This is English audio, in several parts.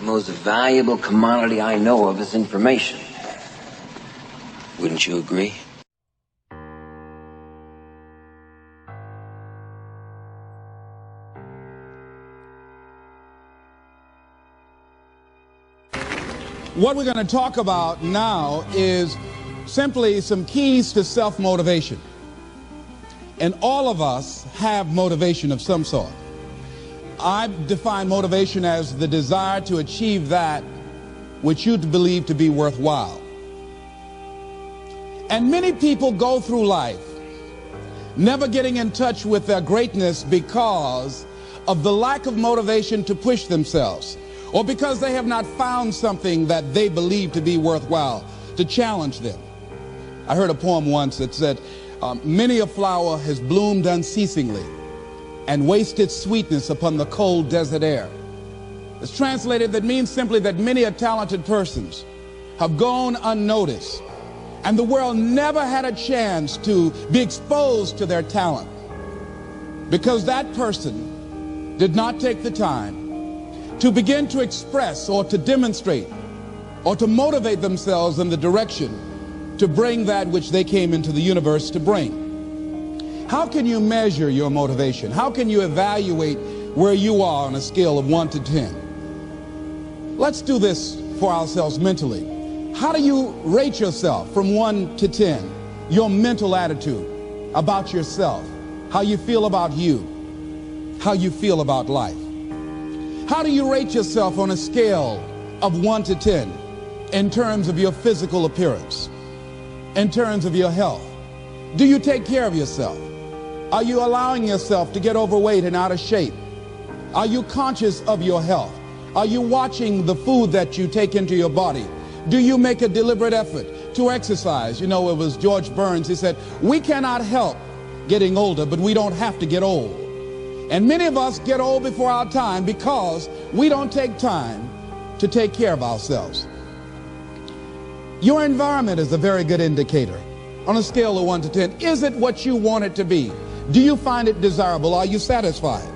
most valuable commodity I know of is information. Wouldn't you agree? What we're going to talk about now is simply some keys to self-motivation. And all of us have motivation of some sort. I define motivation as the desire to achieve that which you believe to be worthwhile. And many people go through life never getting in touch with their greatness because of the lack of motivation to push themselves, or because they have not found something that they believe to be worthwhile to challenge them. I heard a poem once that said, many a flower has bloomed unceasingly and wasted sweetness upon the cold desert air. It's translated, that means simply that many a talented persons have gone unnoticed, and the world never had a chance to be exposed to their talent because that person did not take the time to begin to express or to demonstrate or to motivate themselves in the direction to bring that which they came into the universe to bring. How can you measure your motivation? How can you evaluate where you are on a scale of 1 to 10? Let's do this for ourselves mentally. How do you rate yourself from 1 to 10? Your mental attitude about yourself, how you feel about you, how you feel about life. How do you rate yourself on a scale of 1 to 10 in terms of your physical appearance, in terms of your health? Do you take care of yourself? Are you allowing yourself to get overweight and out of shape? Are you conscious of your health? Are you watching the food that you take into your body? Do you make a deliberate effort to exercise? You know, it was George Burns, he said, we cannot help getting older, but we don't have to get old. And many of us get old before our time because we don't take time to take care of ourselves. Your environment is a very good indicator. On a scale of 1 to 10, is it what you want it to be? Do you find it desirable? Are you satisfied?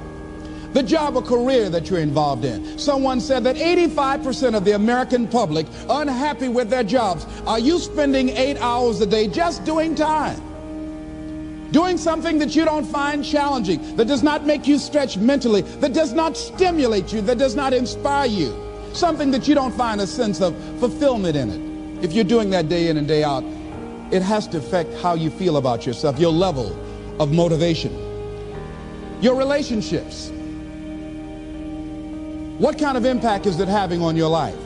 The job or career that you're involved in. Someone said that 85% of the American public are unhappy with their jobs. Are you spending 8 hours a day just doing time? Doing something that you don't find challenging, that does not make you stretch mentally, that does not stimulate you, that does not inspire you. Something that you don't find a sense of fulfillment in it. If you're doing that day in and day out, it has to affect how you feel about yourself, your level of motivation. Your relationships. What kind of impact is it having on your life?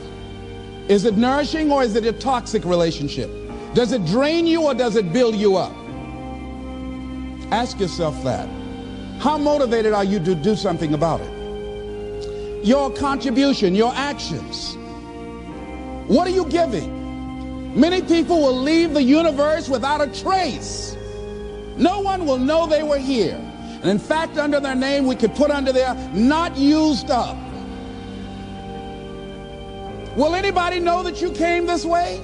Is it nourishing or is it a toxic relationship? Does it drain you or does it build you up? Ask yourself that. How motivated are you to do something about it? Your contribution, your actions. What are you giving? Many people will leave the universe without a trace. No one will know they were here. And in fact, under their name, we could put under there, not used up. Will anybody know that you came this way?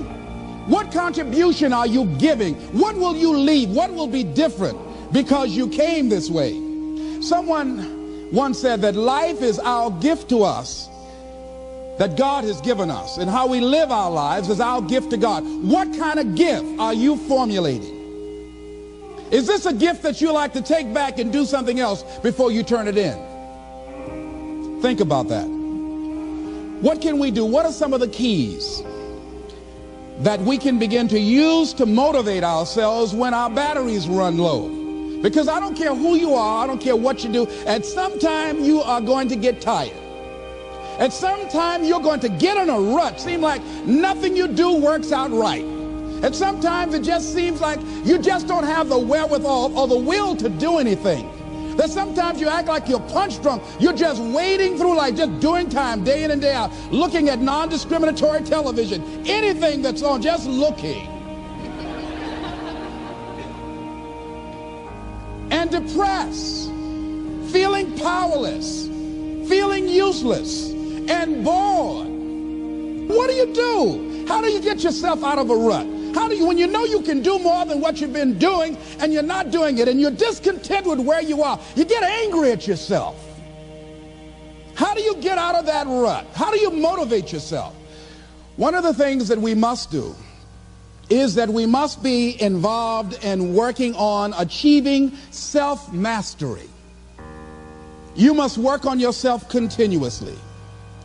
What contribution are you giving? What will you leave? What will be different because you came this way? Someone once said that life is our gift to us that God has given us, and how we live our lives is our gift to God. What kind of gift are you formulating? Is this a gift that you like to take back and do something else before you turn it in? Think about that. What can we do? What are some of the keys that we can begin to use to motivate ourselves when our batteries run low? Because I don't care who you are, I don't care what you do, at some time you are going to get tired. At some time you're going to get in a rut. Seem like nothing you do works out right. And sometimes it just seems like you just don't have the wherewithal or the will to do anything. That sometimes you act like you're punch drunk. You're just wading through life, just doing time day in and day out, looking at non-discriminatory television, anything that's on, just looking. And depressed, feeling powerless, feeling useless, and bored. What do you do? How do you get yourself out of a rut? How do you, when you know you can do more than what you've been doing and you're not doing it and you're discontent with where you are, you get angry at yourself. How do you get out of that rut? How do you motivate yourself? One of the things that we must do is that we must be involved in working on achieving self-mastery. You must work on yourself continuously.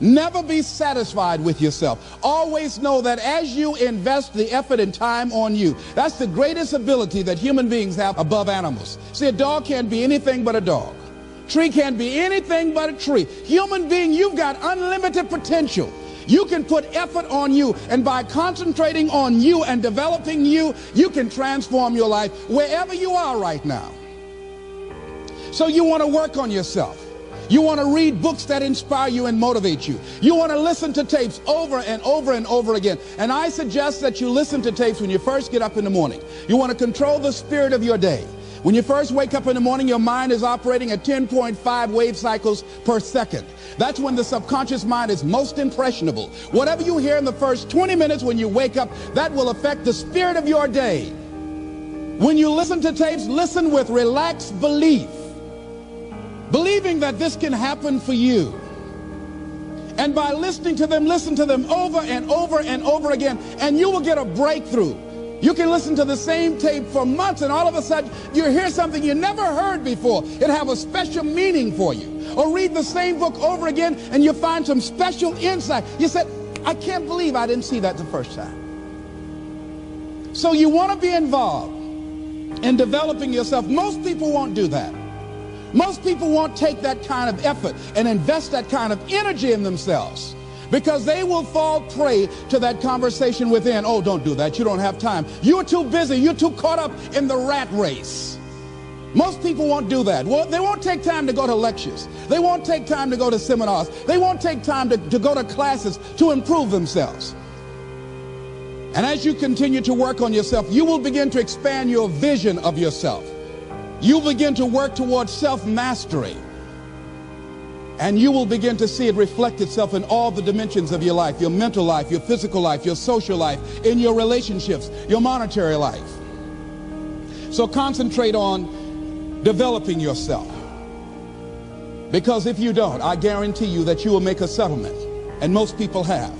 Never be satisfied with yourself. Always know that as you invest the effort and time on you, that's the greatest ability that human beings have above animals. See, a dog can't be anything but a dog. Tree can't be anything but a tree. Human being, you've got unlimited potential. You can put effort on you, and by concentrating on you and developing you, you can transform your life wherever you are right now. So you want to work on yourself. You want to read books that inspire you and motivate you. You want to listen to tapes over and over and over again. And I suggest that you listen to tapes when you first get up in the morning. You want to control the spirit of your day. When you first wake up in the morning, your mind is operating at 10.5 wave cycles per second. That's when the subconscious mind is most impressionable. Whatever you hear in the first 20 minutes when you wake up, that will affect the spirit of your day. When you listen to tapes, listen with relaxed belief, believing that this can happen for you. And by listening to them, listen to them over and over and over again, and you will get a breakthrough. You can listen to the same tape for months, and all of a sudden you hear something you never heard before. It have a special meaning for you. Or read the same book over again, and you find some special insight. You said, I can't believe I didn't see that the first time. So you want to be involved in developing yourself. Most people won't do that. Most people won't take that kind of effort and invest that kind of energy in themselves, because they will fall prey to that conversation within. Oh, don't do that. You don't have time. You're too busy. You're too caught up in the rat race. Most people won't do that. Well, they won't take time to go to lectures. They won't take time to go to seminars. They won't take time to go to classes to improve themselves. And as you continue to work on yourself, you will begin to expand your vision of yourself. You'll begin to work towards self-mastery. And you will begin to see it reflect itself in all the dimensions of your life, your mental life, your physical life, your social life, in your relationships, your monetary life. So concentrate on developing yourself. Because if you don't, I guarantee you that you will make a settlement. And most people have.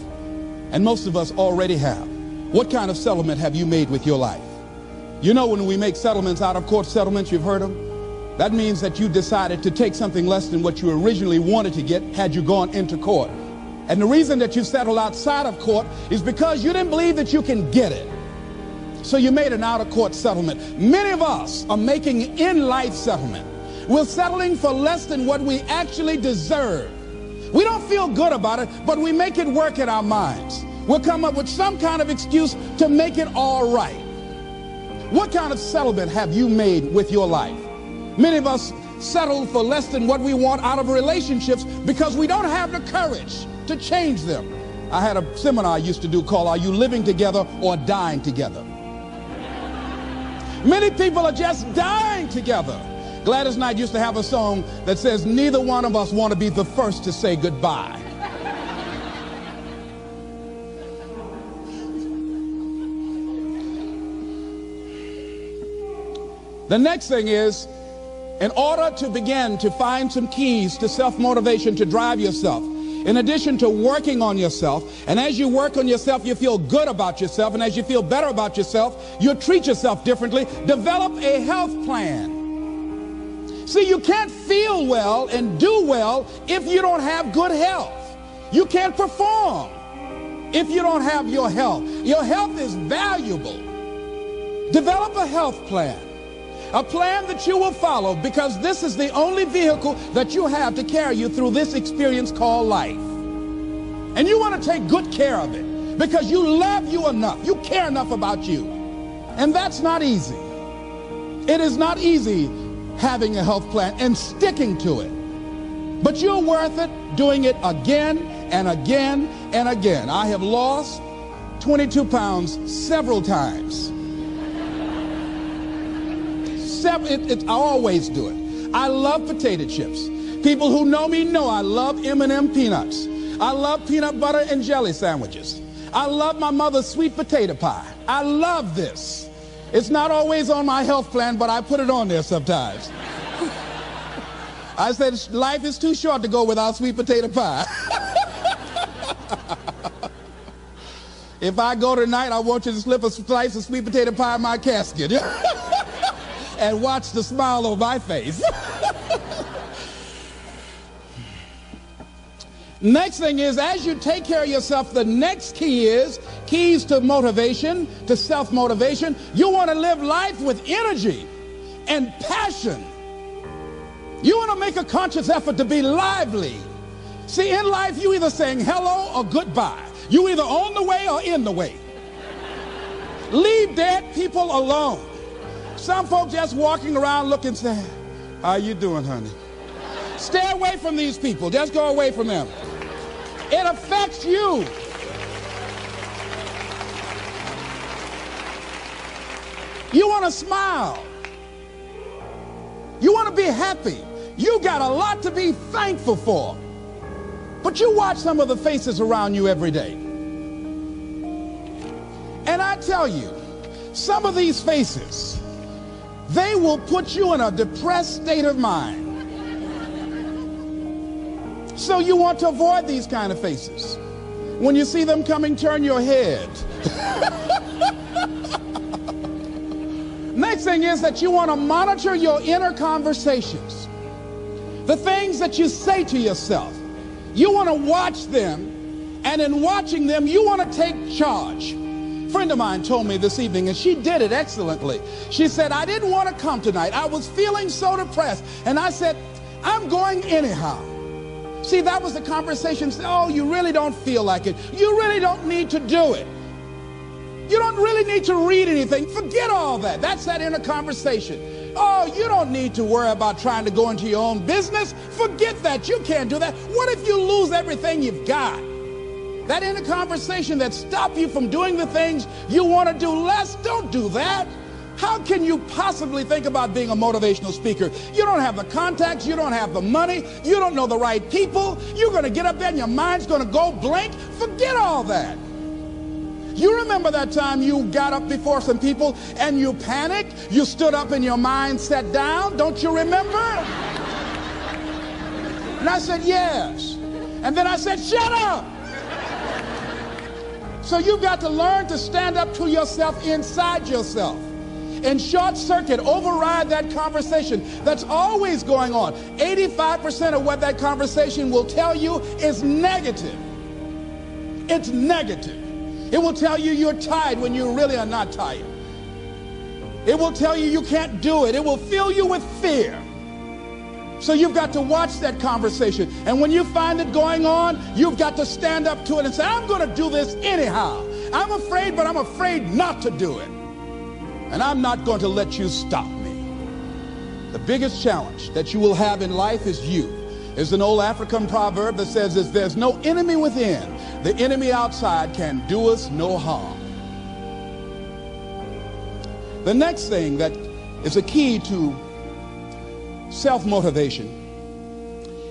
And most of us already have. What kind of settlement have you made with your life? You know, when we make settlements, out of court settlements, you've heard them? That means that you decided to take something less than what you originally wanted to get had you gone into court. And the reason that you settled outside of court is because you didn't believe that you can get it. So you made an out-of-court settlement. Many of us are making in-life settlement. We're settling for less than what we actually deserve. We don't feel good about it, but we make it work in our minds. We'll come up with some kind of excuse to make it all right. What kind of settlement have you made with your life? Many of us settle for less than what we want out of relationships because we don't have the courage to change them. I had a seminar I used to do called, Are You Living Together or Dying Together? Many people are just dying together. Gladys Knight used to have a song that says, neither one of us want to be the first to say goodbye. The next thing is, in order to begin to find some keys to self-motivation to drive yourself, in addition to working on yourself, and as you work on yourself, you feel good about yourself, and as you feel better about yourself, you treat yourself differently. Develop a health plan. See, you can't feel well and do well if you don't have good health. You can't perform if you don't have your health. Your health is valuable. Develop a health plan. A plan that you will follow, because this is the only vehicle that you have to carry you through this experience called life. And you want to take good care of it because you love you enough. You care enough about you. And that's not easy. It is not easy having a health plan and sticking to it. But you're worth it doing it again and again and again. I have lost 22 pounds several times. I always do it. I love potato chips. People who know me know I love M&M peanuts. I love peanut butter and jelly sandwiches. I love my mother's sweet potato pie. I love this. It's not always on my health plan, but I put it on there sometimes. I said, life is too short to go without sweet potato pie. If I go tonight, I want you to slip a slice of sweet potato pie in my casket and watch the smile on my face. Next thing is, as you take care of yourself, the next key is keys to motivation, to self-motivation. You want to live life with energy and passion. You want to make a conscious effort to be lively. See, in life, you either saying hello or goodbye. You either on the way or in the way. Leave dead people alone. Some folks just walking around looking sad. How you doing, honey? Stay away from these people. Just go away from them. It affects you. You want to smile. You want to be happy. You got a lot to be thankful for. But you watch some of the faces around you every day. And I tell you, some of these faces, they will put you in a depressed state of mind. So you want to avoid these kind of faces. When you see them coming, turn your head. Next thing is that you want to monitor your inner conversations. The things that you say to yourself. You want to watch them, and in watching them, you want to take charge. A friend of mine told me this evening, and she did it excellently. She said, I didn't want to come tonight. I was feeling so depressed. And I said, I'm going anyhow. See, that was the conversation. Oh, you really don't feel like it. You really don't need to do it. You don't really need to read anything. Forget all that. That's that inner conversation. Oh, you don't need to worry about trying to go into your own business. Forget that. You can't do that. What if you lose everything you've got? That inner conversation that stops you from doing the things you want to do less, don't do that. How can you possibly think about being a motivational speaker? You don't have the contacts, you don't have the money, you don't know the right people. You're going to get up there and your mind's going to go blank. Forget all that. You remember that time you got up before some people and you panicked? You stood up and your mind sat down? Don't you remember? And I said, yes. And then I said, shut up. So you've got to learn to stand up to yourself inside yourself and short circuit, override that conversation that's always going on. 85% of what that conversation will tell you is negative. It's negative. It will tell you you're tired when you really are not tired. It will tell you you can't do it. It will fill you with fear. So you've got to watch that conversation. And when you find it going on, you've got to stand up to it and say, I'm going to do this anyhow. I'm afraid, but I'm afraid not to do it. And I'm not going to let you stop me. The biggest challenge that you will have in life is you. There's an old African proverb that says, if there's no enemy within, the enemy outside can do us no harm. The next thing that is a key to self-motivation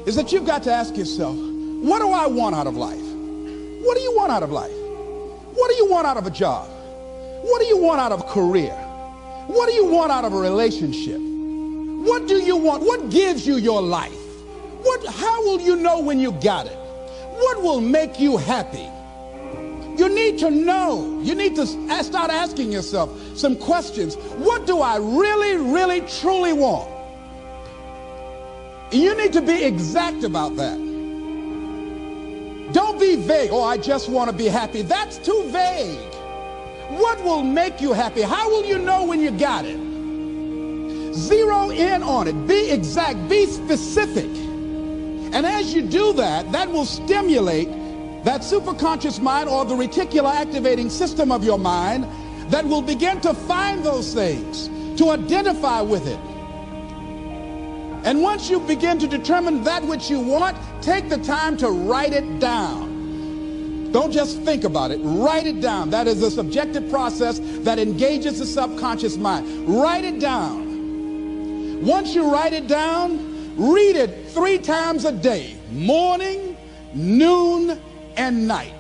is that you've got to ask yourself, what do I want out of life? What do you want out of life? What do you want out of a job? What do you want out of a career? What do you want out of a relationship? What do you want? What gives you your life? How will you know when you got it? What will make you happy? You need to know. You need to start asking yourself some questions. What do I really, really, truly want? You need to be exact about that. Don't be vague. Oh, I just want to be happy. That's too vague. What will make you happy? How will you know when you got it? Zero in on it. Be exact. Be specific. And as you do that, that will stimulate that superconscious mind or the reticular activating system of your mind that will begin to find those things, to identify with it. And once you begin to determine that which you want, take the time to write it down. Don't just think about it. Write it down. That is a subjective process that engages the subconscious mind. Write it down. Once you write it down, read it 3 times a day, morning, noon, and night.